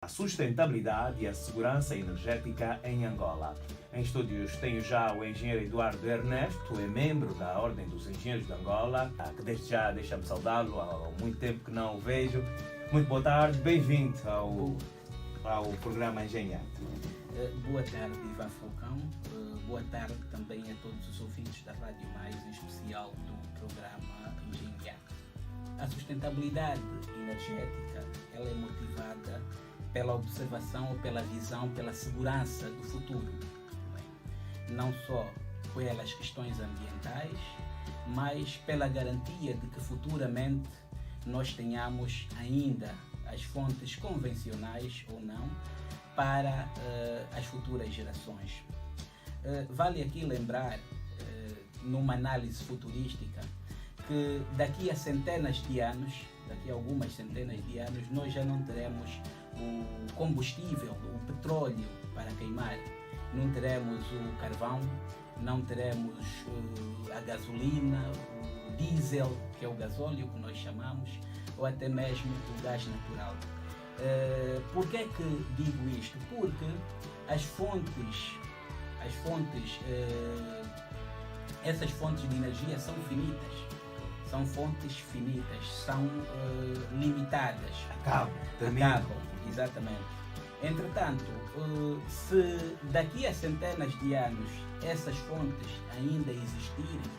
A sustentabilidade e a segurança energética em Angola. Em estúdios tenho já o engenheiro Eduardo Ernesto, é membro da Ordem dos Engenheiros de Angola, que desde já deixa-me saudá-lo, há muito tempo que não o vejo. Muito boa tarde, bem-vindo ao programa Engenhar. Boa tarde, Ivan Falcão. Boa tarde também a todos os ouvintes da Rádio Mais, em especial do programa Engenhar. A sustentabilidade energética ela é motivada pela observação ou pela visão, pela segurança do futuro. Não só pelas questões ambientais, mas pela garantia de que futuramente nós tenhamos ainda as fontes convencionais ou não para as futuras gerações. Vale aqui lembrar, numa análise futurística, que daqui a algumas centenas de anos, nós já não teremos o combustível, o petróleo para queimar, não teremos o carvão, não teremos a gasolina, o diesel, que é o gasóleo que nós chamamos, ou até mesmo o gás natural. Por que é que digo isto? Porque essas fontes de energia são finitas. São fontes finitas, são limitadas. Acabam, exatamente. Entretanto, se daqui a centenas de anos essas fontes ainda existirem,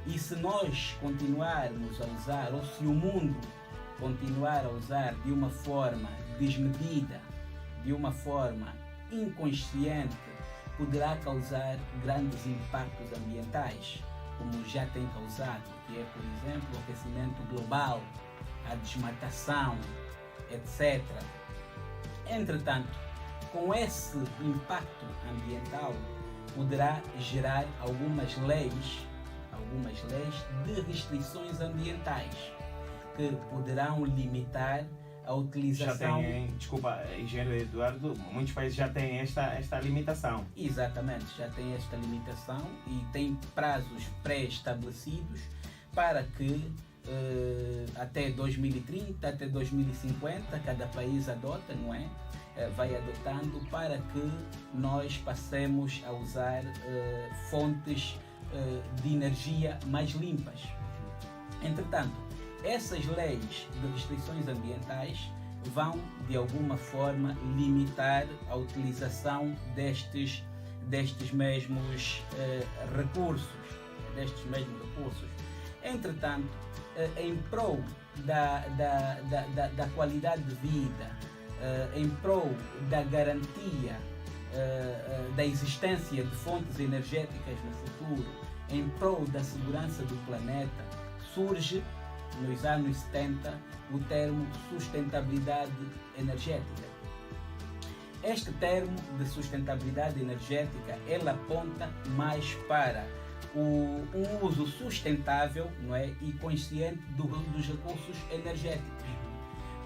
e se nós continuarmos a usar, ou se o mundo continuar a usar de uma forma desmedida, de uma forma inconsciente, poderá causar grandes impactos ambientais, como já tem causado, que é, por exemplo, o aquecimento global, a desmatação, etc. Entretanto, com esse impacto ambiental, poderá gerar algumas leis de restrições ambientais que poderão limitar a utilização... Desculpa, engenheiro Eduardo, muitos países já têm esta limitação. Exatamente, já têm esta limitação e têm prazos pré-estabelecidos para que até 2030, até 2050, cada país adota, não é? Vai adotando para que nós passemos a usar fontes de energia mais limpas. Entretanto, essas leis de restrições ambientais vão, de alguma forma, limitar a utilização destes mesmos recursos. Entretanto, em prol da qualidade de vida, em prol da garantia da existência de fontes energéticas no futuro, em prol da segurança do planeta, surge nos anos 70 o termo sustentabilidade energética. Este termo de sustentabilidade energética ele aponta mais para um uso sustentável, não é, e consciente dos recursos energéticos,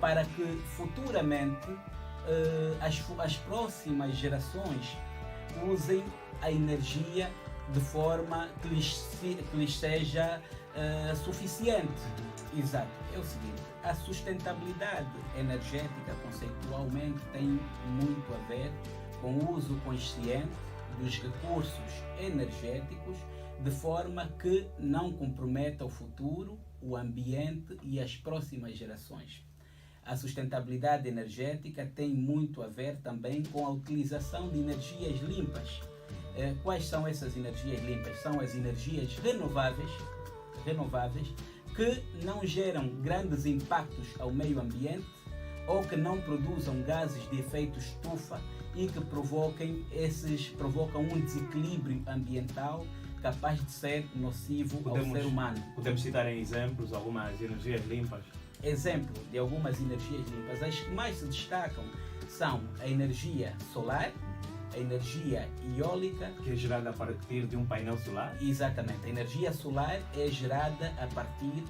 para que futuramente as próximas gerações usem a energia de forma que lhes seja suficiente. Exato. É o seguinte, a sustentabilidade energética conceitualmente tem muito a ver com o uso consciente dos recursos energéticos de forma que não comprometa o futuro, o ambiente e as próximas gerações. A sustentabilidade energética tem muito a ver também com a utilização de energias limpas. Quais são essas energias limpas? São as energias renováveis que não geram grandes impactos ao meio ambiente ou que não produzam gases de efeito estufa e que provocam um desequilíbrio ambiental capaz de ser nocivo ao ser humano. Podemos citar em exemplos algumas energias limpas? Exemplo de algumas energias limpas. As que mais se destacam são a energia solar, a energia eólica, que é gerada a partir de um painel solar. Exatamente, a energia solar é gerada a partir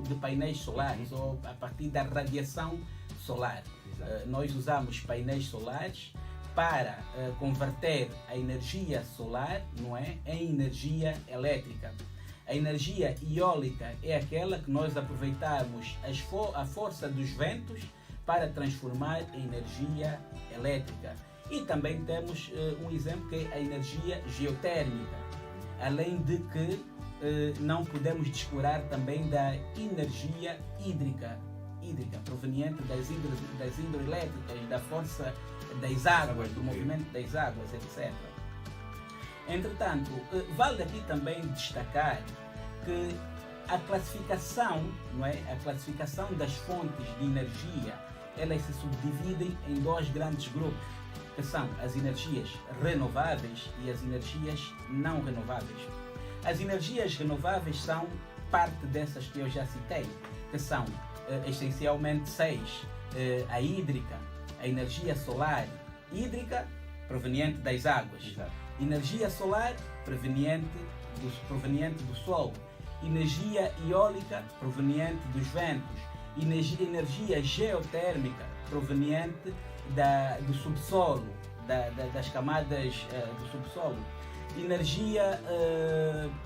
de painéis solares ou a partir da radiação solar. Nós usamos painéis solares para converter a energia solar, não é, em energia elétrica. A energia eólica é aquela que nós aproveitamos a força dos ventos para transformar em energia elétrica. E também temos um exemplo que é a energia geotérmica, além de que não podemos descurar também da energia hídrica proveniente das hidroelétricas, da força das águas, do movimento das águas, etc. Entretanto, vale aqui também destacar que a classificação, não é? A classificação das fontes de energia, elas se subdividem em dois grandes grupos, que são as energias renováveis e as energias não renováveis. As energias renováveis são parte dessas que eu já citei, que são essencialmente 6. A hídrica, a energia solar hídrica proveniente das águas, Exato. energia solar proveniente do sol, energia eólica proveniente dos ventos, energia geotérmica proveniente do subsolo, das camadas do subsolo, energia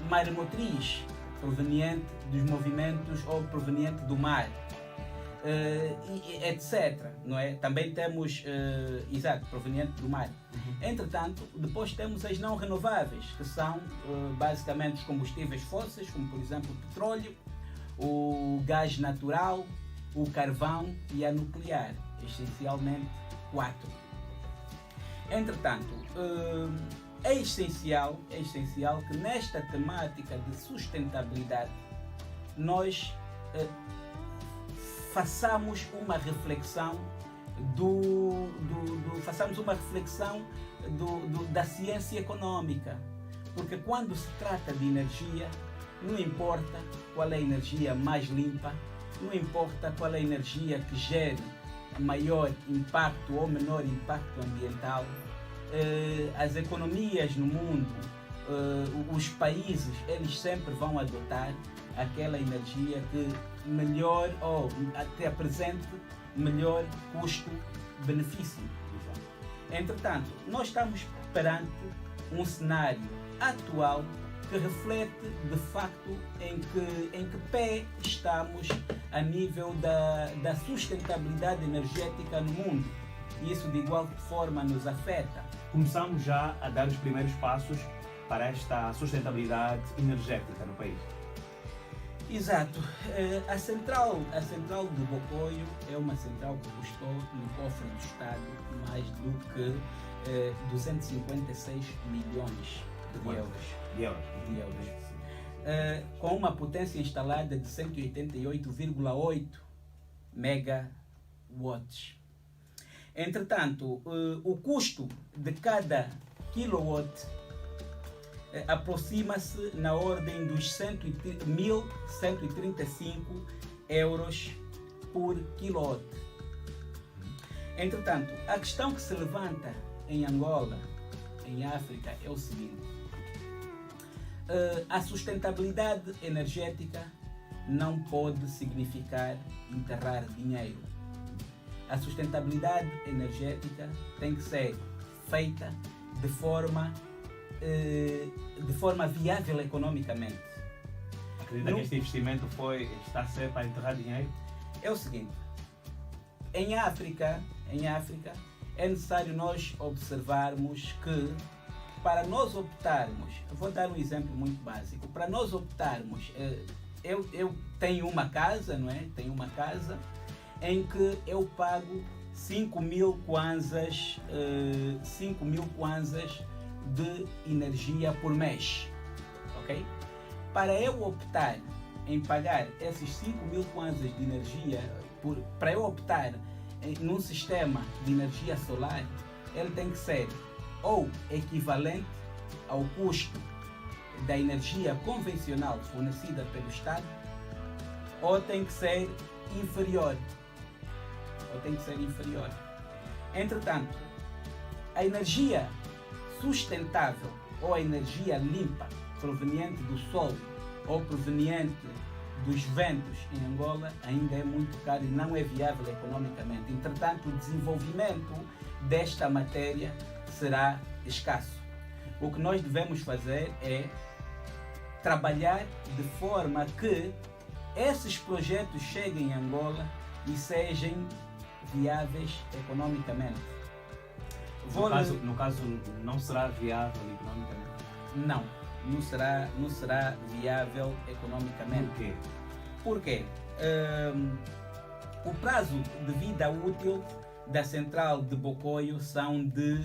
maremotriz proveniente dos movimentos ou proveniente do mar, etc. Não é? Também temos, proveniente do mar. Entretanto, depois temos as não renováveis, que são basicamente os combustíveis fósseis, como por exemplo o petróleo, o gás natural, o carvão e a nuclear, essencialmente 4. Entretanto, é essencial que nesta temática de sustentabilidade nós façamos uma reflexão da ciência econômica, porque quando se trata de energia, não importa qual é a energia mais limpa, não importa qual é a energia que gere maior impacto ou menor impacto ambiental, as economias no mundo, os países, eles sempre vão adotar aquela energia que melhor ou que apresente melhor custo-benefício. Entretanto, nós estamos perante um cenário atual que reflete de facto em que pé estamos a nível da sustentabilidade energética no mundo. E isso de igual forma nos afeta. Começamos já a dar os primeiros passos para esta sustentabilidade energética no país. Exato. A central do Bocoio é uma central que custou no cofre do Estado mais do que 256 milhões de euros. Com uma potência instalada de 188,8 megawatts. Entretanto, o custo de cada kilowatt aproxima-se na ordem dos 1.135 euros por kilowatt. Entretanto, a questão que se levanta em Angola, em África, é o seguinte: a sustentabilidade energética não pode significar enterrar dinheiro. A sustentabilidade energética tem que ser feita de forma viável economicamente. Acredita que este investimento está a ser para enterrar dinheiro? É o seguinte: em África é necessário nós observarmos que, para nós optarmos, vou dar um exemplo muito básico, para nós optarmos, eu tenho uma casa, não é? Tenho uma casa em que eu pago 5.000 kwanzas de energia por mês, ok? Para eu optar em pagar esses 5.000 kwanzas de energia, para eu optar num sistema de energia solar, ele tem que ser ou equivalente ao custo da energia convencional fornecida pelo Estado, ou tem que ser inferior. Entretanto, a energia sustentável ou a energia limpa proveniente do sol ou proveniente dos ventos em Angola ainda é muito caro e não é viável economicamente. Entretanto, o desenvolvimento desta matéria será escasso. O que nós devemos fazer é trabalhar de forma que esses projetos cheguem em Angola e sejam viáveis economicamente. No caso, não será viável economicamente? Não será viável economicamente. Por quê? Porque o prazo de vida útil da central de Bocoio são de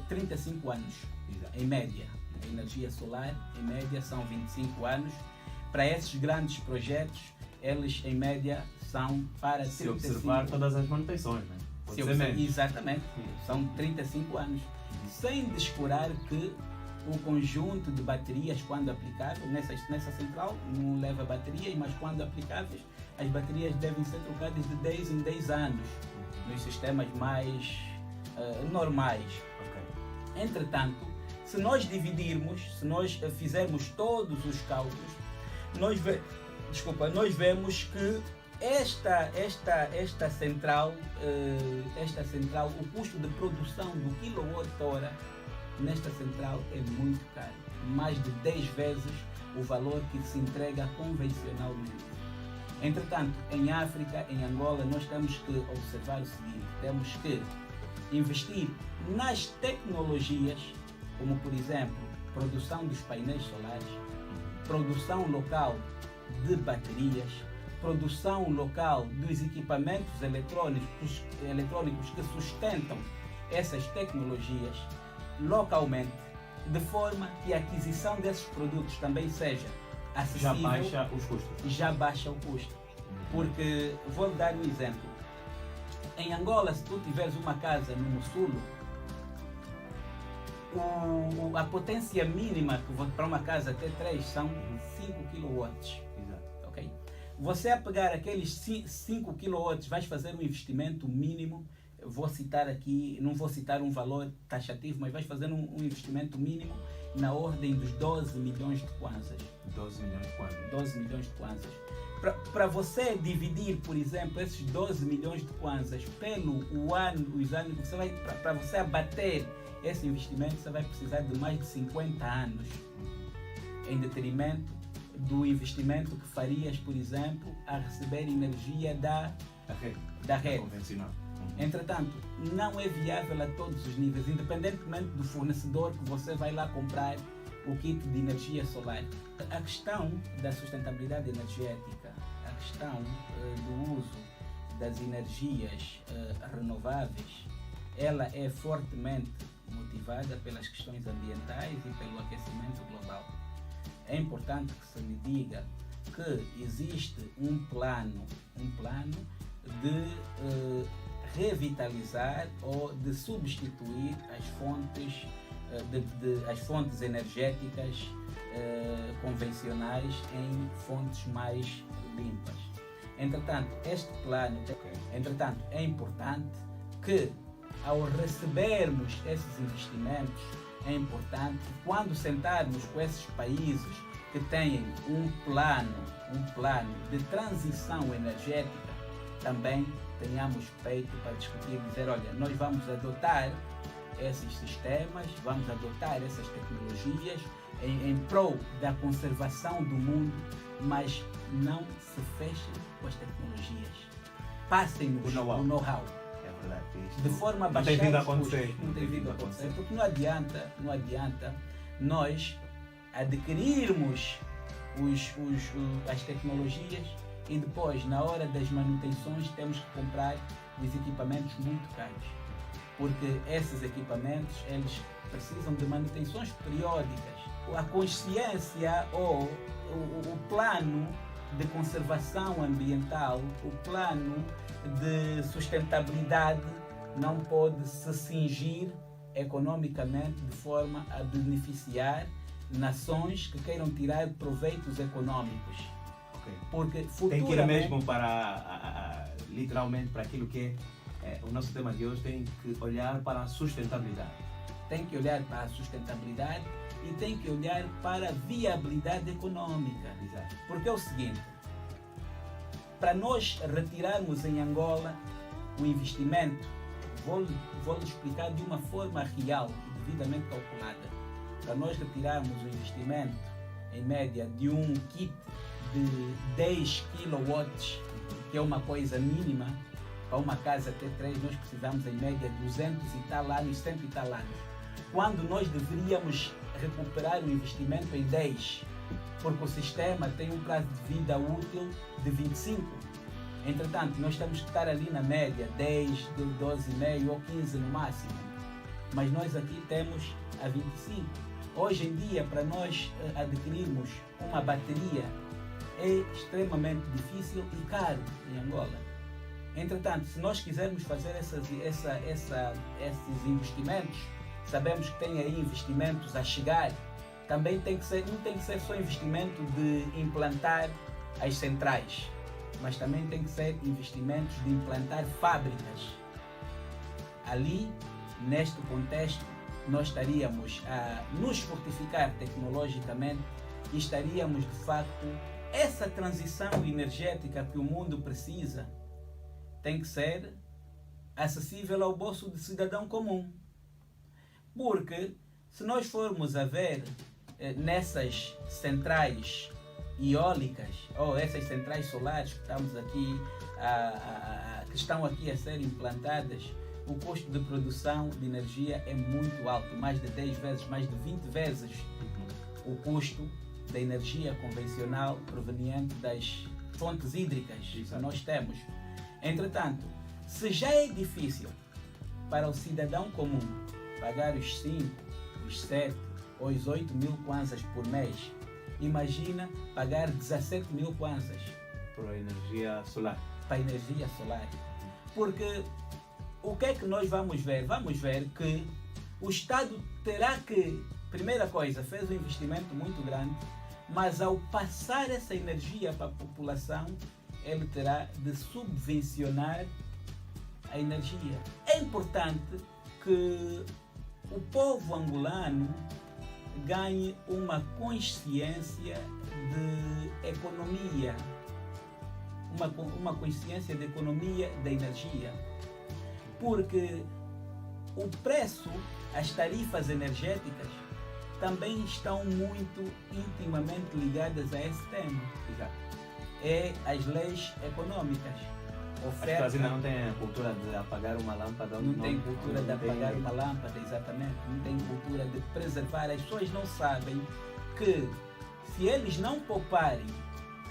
35 anos, Exato. em média. A energia solar, em média, são 25 anos. Para esses grandes projetos, eles, em média, são para 35 Se observar todas as manutenções, né? Pode ser menos. Exatamente, são 35 anos. Sem descurar que o conjunto de baterias, quando aplicável, nessa central não leva bateria, mas quando aplicáveis, as baterias devem ser trocadas de 10 em 10 anos, nos sistemas mais normais. Ok. Entretanto, se nós dividirmos, se nós fizermos todos os cálculos, nós vemos que esta central, o custo de produção do quilowatt-hora nesta central é muito caro, mais de 10 vezes o valor que se entrega convencionalmente. Entretanto, em África, em Angola, nós temos que observar o seguinte: temos que investir nas tecnologias, como por exemplo, produção dos painéis solares, produção local de baterias, produção local dos equipamentos eletrônicos que sustentam essas tecnologias localmente, de forma que a aquisição desses produtos também seja acessível. Já baixa os custos. Já baixa o custo. Porque, vou dar um exemplo. Em Angola, se tu tiveres uma casa no Mussulo, a potência mínima para uma casa T3 são 5 kW. Exato. Okay? Você a pegar aqueles 5 kW, vais fazer um investimento mínimo. Vou citar aqui, não vou citar um valor taxativo, mas vais fazer um investimento mínimo na ordem dos 12 milhões de kwanzas. 12 milhões de kwanzas. 12 milhões de kwanzas. Para você dividir, por exemplo, esses 12 milhões de kwanzas os anos, para você abater esse investimento, você vai precisar de mais de 50 anos, em detrimento do investimento que farias, por exemplo, a receber energia da rede. Convencional. Entretanto, não é viável a todos os níveis, independentemente do fornecedor que você vai lá comprar o kit de energia solar. A questão da sustentabilidade energética, a questão do uso das energias renováveis, ela é fortemente motivada pelas questões ambientais e pelo aquecimento global. É importante que se lhe diga que existe um plano de revitalizar ou de substituir as fontes energéticas convencionais em fontes mais limpas. Entretanto, é importante que, ao recebermos esses investimentos, é importante que, quando sentarmos com esses países que têm um plano de transição energética, também tenhamos peito para discutir e dizer: olha, nós vamos adotar esses sistemas, vamos adotar essas tecnologias em prol da conservação do mundo, mas não se fechem com as tecnologias. Passem-nos o know-how. É verdade. De forma a baixar não tem vindo a os custos. acontecer. Não tem vindo a acontecer. Porque não adianta nós adquirirmos as tecnologias e depois, na hora das manutenções, temos que comprar os equipamentos muito caros. Porque esses equipamentos, eles precisam de manutenções periódicas. A consciência ou o plano de conservação ambiental, o plano de sustentabilidade não pode se cingir economicamente de forma a beneficiar nações que queiram tirar proveitos econômicos. Okay. Porque tem que ir mesmo para literalmente para aquilo que é o nosso tema de hoje. Tem que olhar para a sustentabilidade. Tem que olhar para a sustentabilidade e tem que olhar para a viabilidade econômica. Exato. Porque é o seguinte: para nós retirarmos em Angola o investimento, vou lhe explicar de uma forma real e devidamente calculada. Para nós retirarmos o investimento, em média, de um kit de 10 kW, que é uma coisa mínima, para uma casa ter 3, nós precisamos em média 200 e tal anos, 100 e tal anos. Quando nós deveríamos recuperar o investimento em 10, porque o sistema tem um prazo de vida útil de 25. Entretanto, nós temos que estar ali na média 10, 12,5 ou 15 no máximo. Mas nós aqui temos a 25. Hoje em dia, para nós adquirirmos uma bateria, é extremamente difícil e caro em Angola. Entretanto, se nós quisermos fazer esses investimentos, sabemos que tem aí investimentos a chegar. Também tem que ser, não tem que ser só investimento de implantar as centrais, mas também tem que ser investimentos de implantar fábricas. Ali, neste contexto, nós estaríamos a nos fortificar tecnologicamente e estaríamos, de facto, essa transição energética que o mundo precisa tem que ser acessível ao bolso do cidadão comum. Porque, se nós formos a ver nessas centrais eólicas ou essas centrais solares que estamos aqui que estão aqui a ser implantadas, o custo de produção de energia é muito alto, mais de 10 vezes, mais de 20 vezes o custo da energia convencional proveniente das fontes hídricas que nós temos. Entretanto, se já é difícil para o cidadão comum pagar os 5, os 7 ou os 8 mil kwanzas por mês, imagina pagar 17 mil kwanzas para a energia solar. Para a energia solar. Porque o que é que nós vamos ver? Vamos ver que o Estado terá que, primeira coisa, fez um investimento muito grande, mas ao passar essa energia para a população, ele terá de subvencionar a energia. É importante que o povo angolano ganhe uma consciência de economia, uma consciência de economia da energia, porque o preço, as tarifas energéticas também estão muito intimamente ligadas a esse tema. Exato. É as leis econômicas. As pessoas ainda não têm a cultura de apagar uma lâmpada. Não tem cultura de apagar uma lâmpada, exatamente. Não tem cultura de preservar. As pessoas não sabem que se eles não pouparem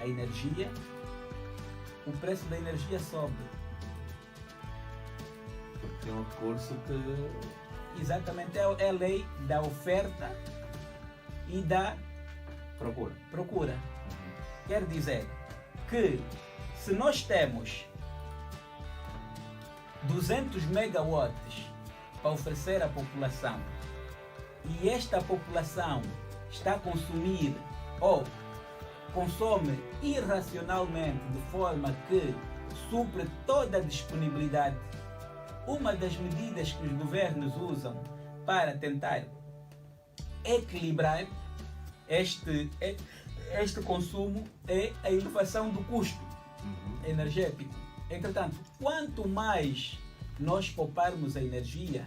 a energia, o preço da energia sobe. Porque é um recurso que... Exatamente, é a lei da oferta e da procura. Quer dizer que se nós temos 200 megawatts para oferecer à população e esta população está a consumir ou consome irracionalmente de forma que supre toda a disponibilidade, uma das medidas que os governos usam para tentar equilibrar este consumo é a elevação do custo energético. Entretanto, quanto mais nós pouparmos a energia,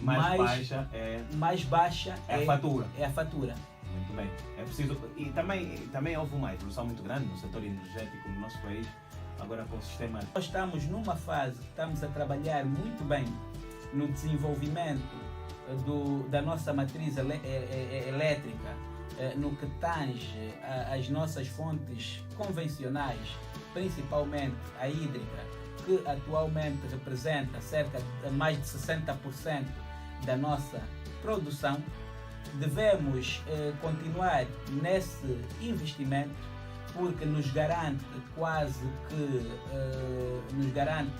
mais baixa é a fatura. Muito bem. É preciso. E também houve uma evolução muito grande no setor energético no nosso país, agora com o sistema. Nós estamos numa fase que estamos a trabalhar muito bem no desenvolvimento da nossa matriz elétrica, no que tange às nossas fontes convencionais, principalmente a hídrica, que atualmente representa cerca de mais de 60% da nossa produção. Devemos continuar nesse investimento porque nos garante quase nos garante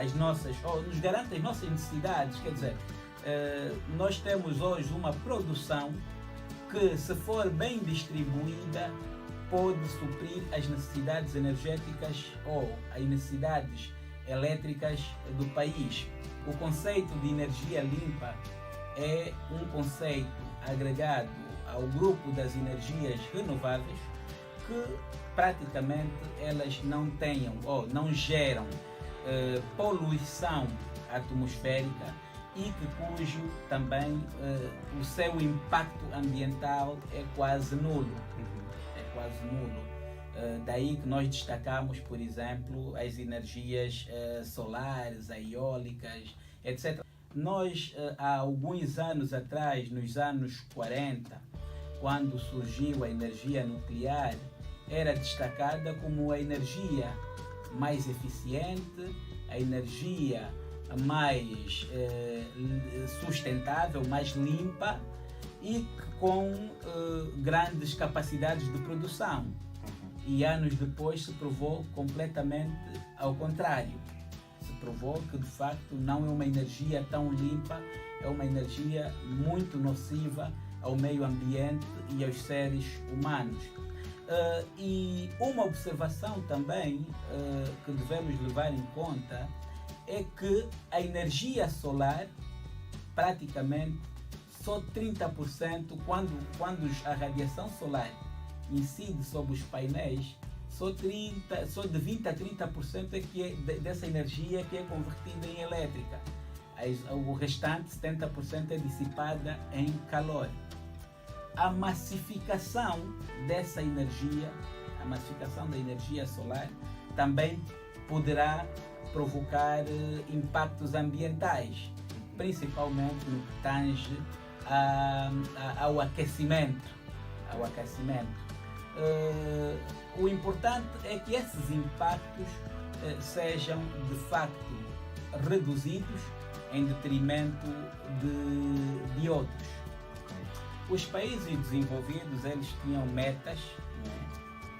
as nossas necessidades. Quer dizer, nós temos hoje uma produção que, se for bem distribuída, pode suprir as necessidades energéticas ou as necessidades elétricas do país. O conceito de energia limpa é um conceito agregado ao grupo das energias renováveis que praticamente elas não tenham ou não geram poluição atmosférica e cujo também o seu impacto ambiental é quase nulo. Daí que nós destacamos, por exemplo, as energias solares, eólicas, etc. Nós, há alguns anos atrás, nos anos 40, quando surgiu a energia nuclear, era destacada como a energia mais eficiente, a energia mais sustentável, mais limpa e com grandes capacidades de produção. E anos depois se provou completamente ao contrário. Se provou que de facto não é uma energia tão limpa, é uma energia muito nociva ao meio ambiente e aos seres humanos. E uma observação também que devemos levar em conta é que a energia solar, praticamente só 30%, quando a radiação solar incide sobre os painéis, só de 20 a 30% é que dessa energia que é convertida em elétrica. O restante, 70%, é dissipada em calor. A massificação dessa energia, a massificação da energia solar, também poderá provocar impactos ambientais, principalmente no que tange ao aquecimento. O importante é que esses impactos sejam de facto reduzidos em detrimento de outros. Os países desenvolvidos, eles tinham metas,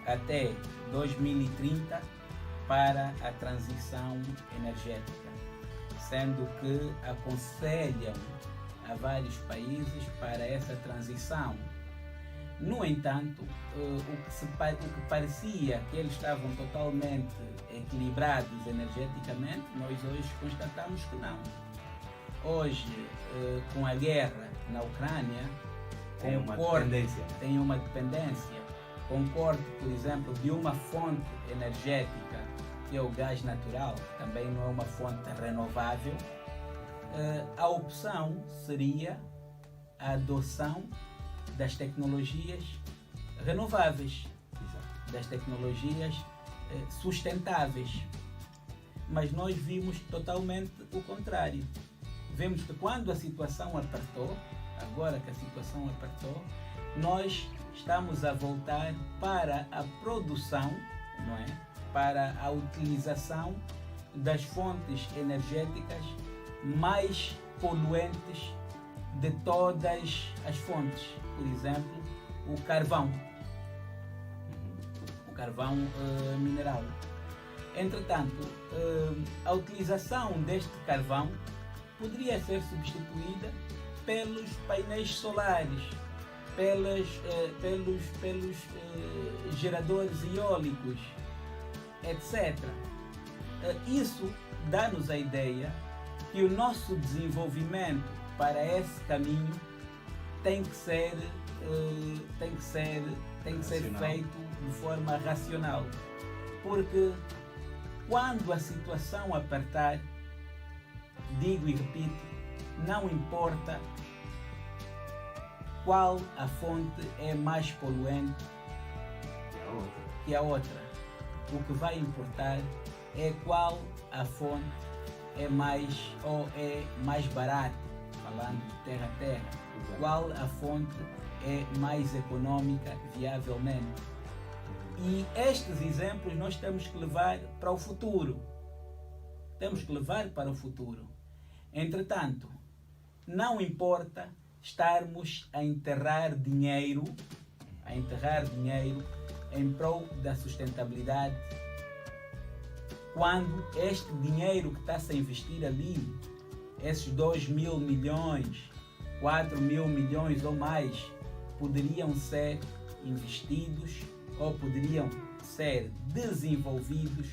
até 2030 para a transição energética, sendo que aconselham a vários países para essa transição. No entanto, o que parecia que eles estavam totalmente equilibrados energeticamente, nós hoje constatamos que não. Hoje, com a guerra na Ucrânia, tem uma dependência. Concordo, por exemplo, de uma fonte energética, que é o gás natural, que também não é uma fonte renovável. A opção seria a adoção das tecnologias renováveis, das tecnologias sustentáveis. Mas nós vimos totalmente o contrário. Vemos que quando a situação apertou, agora que a situação apertou, nós estamos a voltar para a produção, não é? Para a utilização das fontes energéticas mais poluentes de todas as fontes. Por exemplo, o carvão mineral. Entretanto, a utilização deste carvão poderia ser substituída pelos painéis solares, pelos geradores eólicos, etc. Isso dá-nos a ideia que o nosso desenvolvimento para esse caminho tem que ser feito de forma racional, porque quando a situação apertar, digo e repito, não importa qual a fonte é mais poluente que a outra. O que vai importar é qual a fonte é mais barata, falando de terra a terra, qual a fonte é mais econômica viavelmente. E estes exemplos nós temos que levar para o futuro. Entretanto, não importa estarmos a enterrar dinheiro em prol da sustentabilidade, quando este dinheiro que está-se a investir ali, esses 2.000 milhões, 4.000 milhões ou mais, poderiam ser investidos ou poderiam ser desenvolvidos,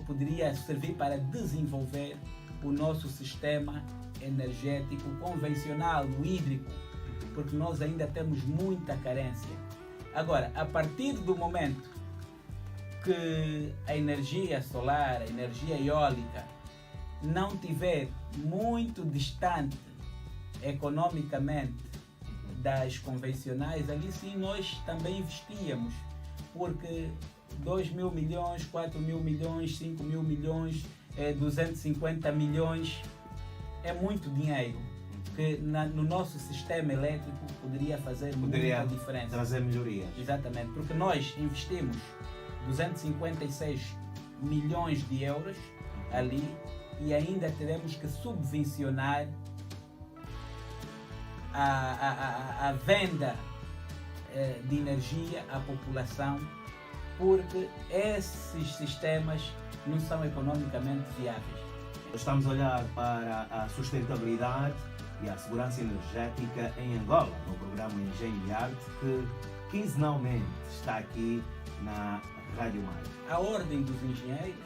poderia servir para desenvolver o nosso sistema energético convencional, o hídrico, porque nós ainda temos muita carência. Agora, a partir do momento que a energia solar, a energia eólica, não tiver muito distante economicamente das convencionais, ali sim nós também investíamos, porque 2 mil milhões, 4 mil milhões, 5 mil milhões, 250 milhões é muito dinheiro que no nosso sistema elétrico poderia fazer muita diferença. Trazer melhorias. Exatamente, porque nós investimos 256 milhões de euros ali e ainda teremos que subvencionar a venda de energia à população, porque esses sistemas não são economicamente viáveis. Estamos a olhar para a sustentabilidade e a segurança energética em Angola, no programa Engenho e Arte, que quinzenalmente está aqui na Rádio Maio. A Ordem dos Engenheiros,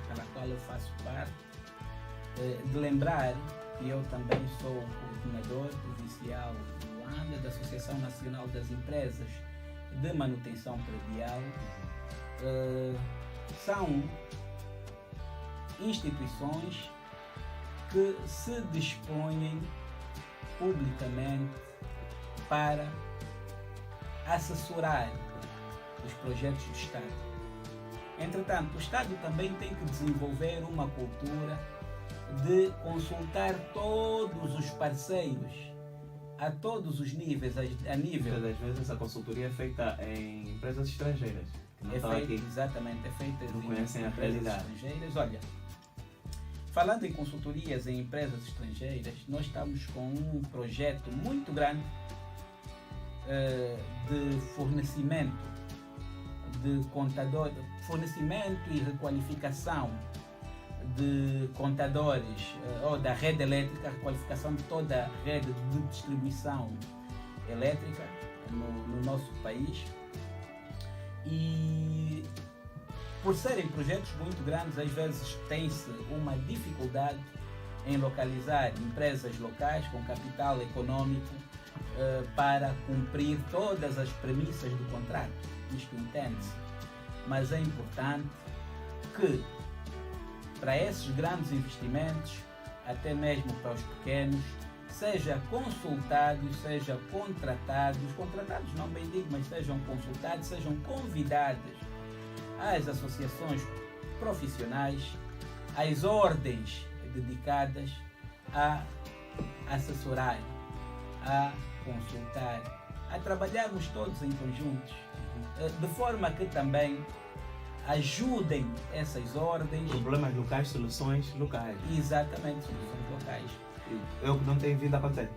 pela qual eu faço parte, de lembrar que eu também sou coordenador provincial do Luanda, da Associação Nacional das Empresas de Manutenção Predial. São instituições que se dispõem publicamente para assessorar os projetos do Estado. Entretanto, o Estado também tem que desenvolver uma cultura de consultar todos os parceiros a todos os níveis, a nível... Muitas das vezes essa consultoria é feita em empresas estrangeiras. Que não estão aqui. Exatamente, é feita não em conhecem empresas a realidade. estrangeiras. Olha, falando em consultorias em empresas estrangeiras, nós estamos com um projeto muito grande de fornecimento de contadores, fornecimento e requalificação de contadores ou da rede elétrica, requalificação de toda a rede de distribuição elétrica no nosso país. E por serem projetos muito grandes, às vezes tem-se uma dificuldade em localizar empresas locais com capital econômico para cumprir todas as premissas do contrato. Isto entende-se. Mas é importante que para esses grandes investimentos, até mesmo para os pequenos, seja consultados, seja contratados não bem digo, mas sejam consultados, sejam convidados às associações profissionais, às ordens dedicadas a assessorar, a consultar, a trabalharmos todos em conjuntos, de forma que também ajudem essas ordens. Problemas locais, soluções locais. Exatamente, soluções locais. É o que não tem vindo a acontecer.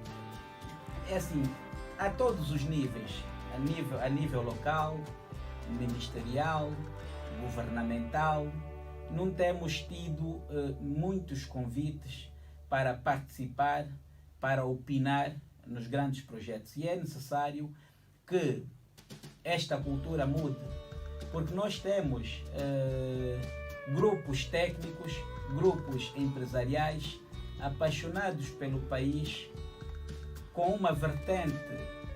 É assim, a todos os níveis, a nível local, ministerial, governamental, não temos tido muitos convites para participar, para opinar nos grandes projetos. E é necessário que esta cultura mude, porque nós temos grupos técnicos, grupos empresariais apaixonados pelo país, com uma vertente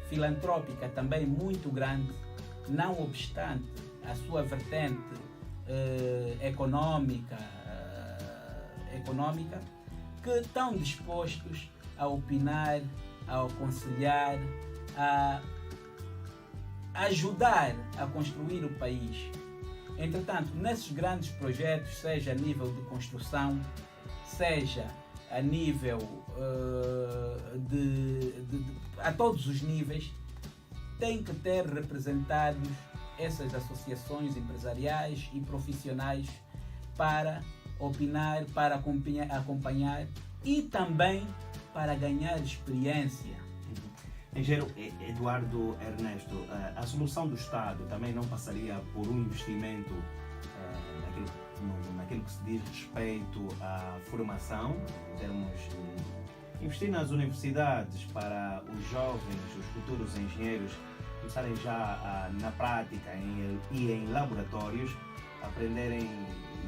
filantrópica também muito grande, não obstante a sua vertente econômica, que estão dispostos a opinar, a aconselhar, a ajudar a construir o país. Entretanto, nesses grandes projetos, seja a nível de construção, seja a nível a todos os níveis, tem que ter representados essas associações empresariais e profissionais para opinar, para acompanhar e também para ganhar experiência. Engenheiro Eduardo Ernesto, a solução do Estado também não passaria por um investimento naquilo que se diz respeito à formação, em termos de investir nas universidades para os jovens, os futuros engenheiros, começarem já na prática e em laboratórios, aprenderem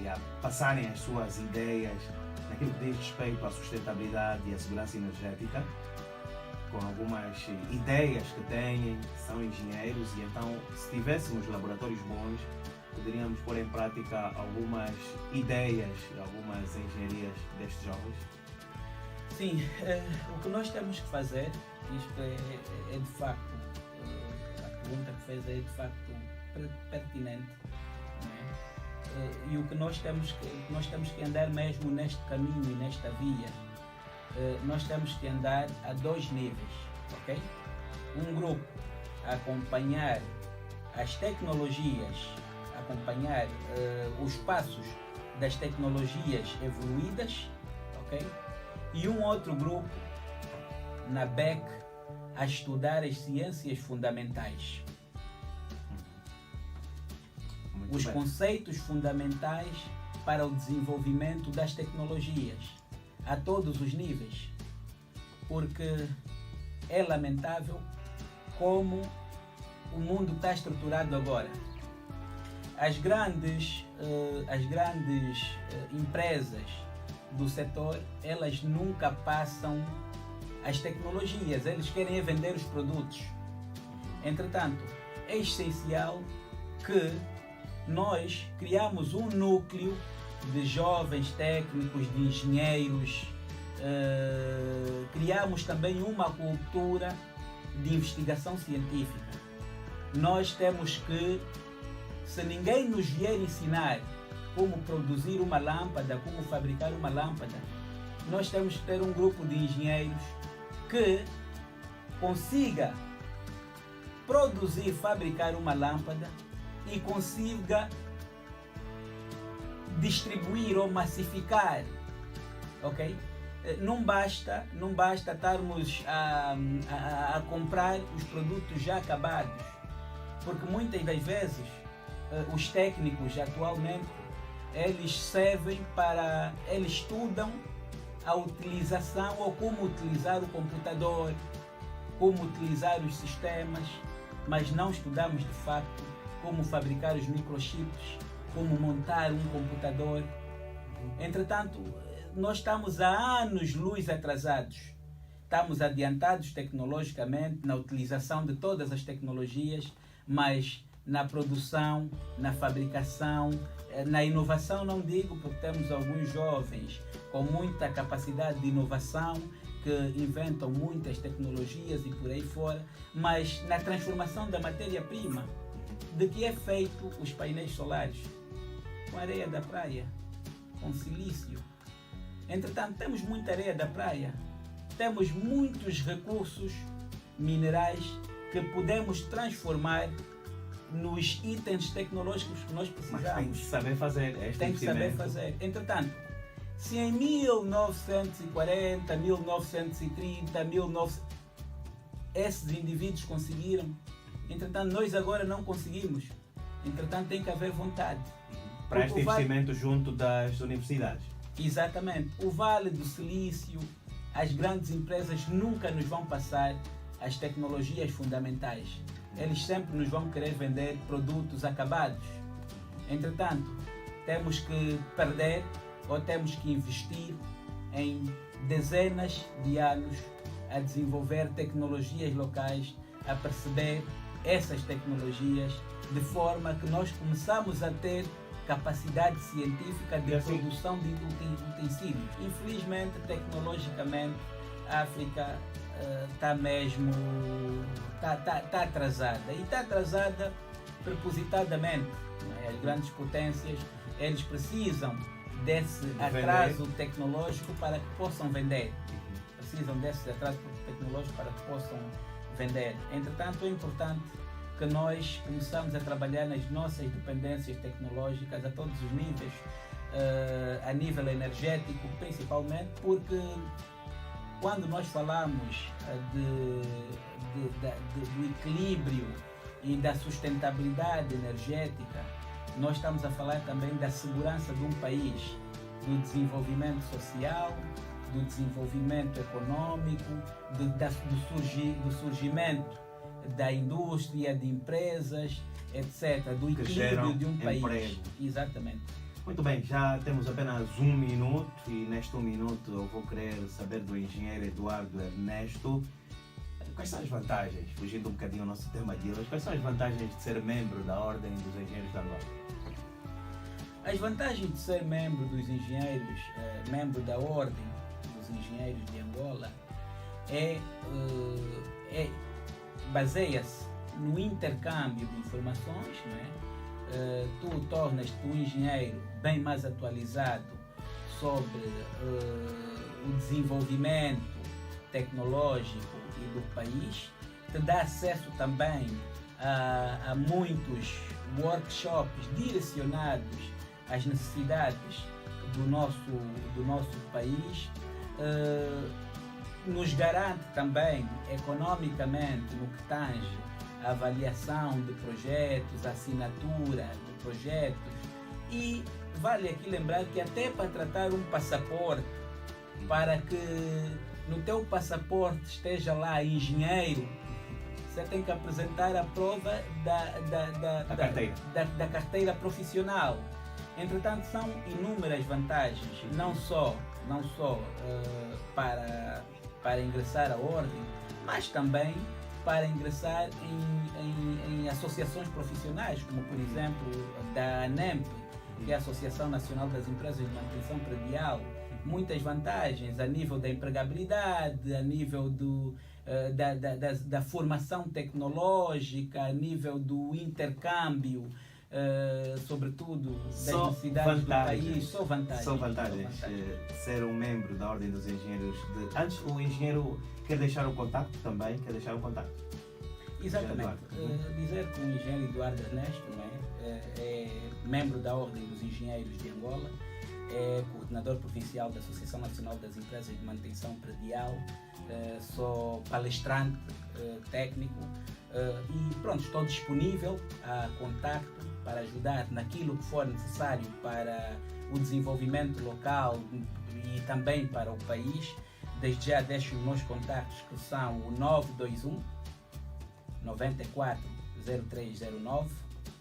e a passarem as suas ideias naquilo que diz respeito à sustentabilidade e à segurança energética, com algumas ideias que têm, que são engenheiros, e então, se tivéssemos laboratórios bons, poderíamos pôr em prática algumas ideias, algumas engenharias destes jovens? Sim, o que nós temos que fazer, isto é de facto, a pergunta que fez é de facto pertinente. Não é? E o que nós temos que andar mesmo neste caminho e nesta via, nós temos que andar a dois níveis, ok? Um grupo a acompanhar as tecnologias, acompanhar os passos das tecnologias evoluídas, ok? E um outro grupo na BEC a estudar as ciências fundamentais. Muito Os bem. conceitos fundamentais para o desenvolvimento das tecnologias a todos os níveis, porque é lamentável como o mundo está estruturado agora. As grandes empresas do setor, elas nunca passam as tecnologias, eles querem é vender os produtos. Entretanto, é essencial que nós criamos um núcleo de jovens técnicos, de engenheiros, criamos também uma cultura de investigação científica. Nós temos que, se ninguém nos vier ensinar como produzir uma lâmpada, como fabricar uma lâmpada, nós temos que ter um grupo de engenheiros que consiga produzir, fabricar uma lâmpada e consiga distribuir ou massificar, ok? Não basta estarmos a comprar os produtos já acabados, porque muitas das vezes os técnicos atualmente eles estudam a utilização ou como utilizar o computador, como utilizar os sistemas, mas não estudamos de facto como fabricar os microchips, como montar um computador. Entretanto, nós estamos há anos-luz atrasados. Estamos adiantados tecnologicamente na utilização de todas as tecnologias, mas na produção, na fabricação, na inovação não digo, porque temos alguns jovens com muita capacidade de inovação que inventam muitas tecnologias e por aí fora, mas na transformação da matéria-prima, de que é feito os painéis solares? Com areia da praia, com silício. Entretanto, temos muita areia da praia, temos muitos recursos minerais que podemos transformar nos itens tecnológicos que nós precisamos. Mas tem que saber fazer este Tem que saber fazer. Entretanto, se em 1940, 1930, esses indivíduos conseguiram, entretanto nós agora não conseguimos. Entretanto tem que haver vontade. Para este investimento junto das universidades. Exatamente. O Vale do Silício, as grandes empresas nunca nos vão passar as tecnologias fundamentais. Eles sempre nos vão querer vender produtos acabados. Entretanto, temos que perder ou temos que investir em dezenas de anos a desenvolver tecnologias locais, a perceber essas tecnologias, de forma que nós começamos a ter capacidade científica de produção de utensílios. Infelizmente, tecnologicamente, a África está atrasada. E está atrasada propositadamente. As grandes potências, eles precisam desse atraso tecnológico para que possam vender. Precisam desse atraso tecnológico para que possam vender. Entretanto, é importante que nós começamos a trabalhar nas nossas dependências tecnológicas a todos os níveis, a nível energético principalmente, porque quando nós falamos do equilíbrio e da sustentabilidade energética, nós estamos a falar também da segurança de um país, do desenvolvimento social, do desenvolvimento econômico, do surgimento da indústria, de empresas, etc., do equilíbrio de um país. Emprego. Exatamente. Muito bem, já temos apenas 1 minuto e neste 1 minuto eu vou querer saber do engenheiro Eduardo Ernesto quais são as vantagens, fugindo um bocadinho ao nosso tema de hoje, quais são as vantagens de ser membro da Ordem dos Engenheiros de Angola? As vantagens de ser membro dos engenheiros, membro da Ordem dos Engenheiros de Angola, baseia-se no intercâmbio de informações, não é? Tu tornas-te um engenheiro bem mais atualizado sobre o desenvolvimento tecnológico e do país, te dá acesso também a muitos workshops direcionados às necessidades do nosso país, nos garante também economicamente no que tange a avaliação de projetos, a assinatura de projetos, e vale aqui lembrar que até para tratar um passaporte, para que no teu passaporte esteja lá engenheiro, você tem que apresentar a prova da carteira profissional. Entretanto, são inúmeras vantagens, não só para ingressar à ordem, mas também para ingressar em associações profissionais, como por exemplo da ANEMP, que é a Associação Nacional das Empresas de Manutenção Predial. Muitas vantagens a nível da empregabilidade, a nível da formação tecnológica, a nível do intercâmbio, sobretudo das necessidades do país. Só vantagens. Ser um membro da Ordem dos Engenheiros. Antes, o engenheiro quer deixar o contacto também? Quer deixar o contacto? Exatamente. Dizer que o engenheiro Eduardo Ernesto, é membro da Ordem dos Engenheiros de Angola, é coordenador provincial da Associação Nacional das Empresas de Manutenção Predial, sou palestrante técnico e pronto, estou disponível a contacto para ajudar naquilo que for necessário para o desenvolvimento local e também para o país. Desde já deixo os meus contactos, que são o 921 94 0309,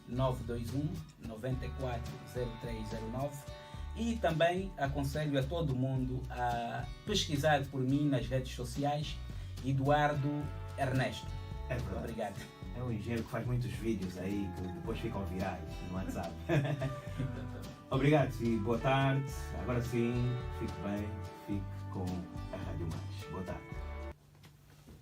921 94 0309, e também aconselho a todo mundo a pesquisar por mim nas redes sociais, Eduardo Ernesto. É verdade. Obrigado. É um engenheiro que faz muitos vídeos aí que depois ficam virais no WhatsApp. Obrigado e boa tarde. Agora sim, fique bem, fique com a Rádio Mais. Boa tarde.